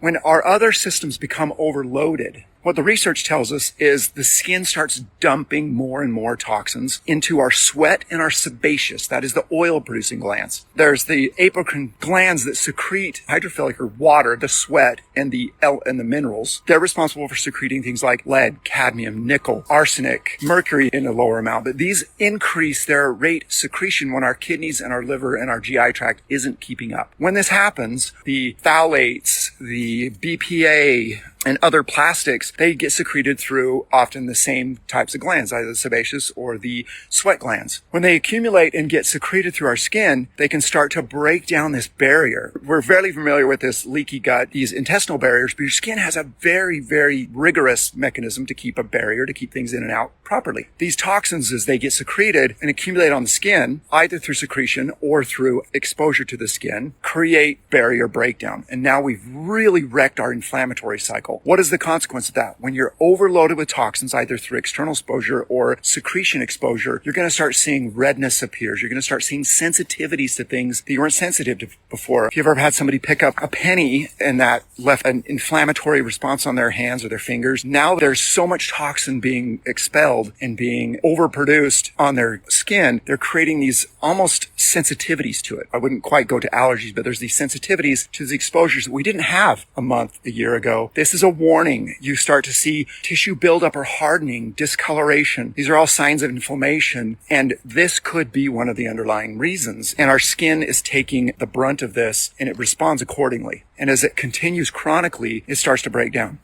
When our other systems become overloaded, what the research tells us is the skin starts dumping more and more toxins into our sweat and our sebaceous. That is the oil-producing glands. There's the apocrine glands that secrete hydrophilic or water, the sweat, and the minerals. They're responsible for secreting things like lead, cadmium, nickel, arsenic, mercury in a lower amount. But these increase their rate secretion when our kidneys and our liver and our GI tract isn't keeping up. When this happens, the phthalates, the BPA, and other plastics, they get secreted through often the same types of glands, either the sebaceous or the sweat glands. When they accumulate and get secreted through our skin, they can start to break down this barrier. We're very familiar with this leaky gut, these intestinal barriers, but your skin has a very, very rigorous mechanism to keep a barrier, to keep things in and out properly. These toxins, as they get secreted and accumulate on the skin, either through secretion or through exposure to the skin, create barrier breakdown. And now we've really wrecked our inflammatory cycle. What is the consequence of that? When you're overloaded with toxins, either through external exposure or secretion exposure, you're going to start seeing redness appears. You're going to start seeing sensitivities to things that you weren't sensitive to before. If you've ever had somebody pick up a penny and that left an inflammatory response on their hands or their fingers, now there's so much toxin being expelled and being overproduced on their skin, they're creating these almost sensitivities to it. I wouldn't quite go to allergies, but there's these sensitivities to the exposures that we didn't have a year ago. This is a warning. You start to see tissue buildup or hardening, discoloration. These are all signs of inflammation, and this could be one of the underlying reasons. And our skin is taking the brunt of this, and it responds accordingly. And as it continues chronically, it starts to break down.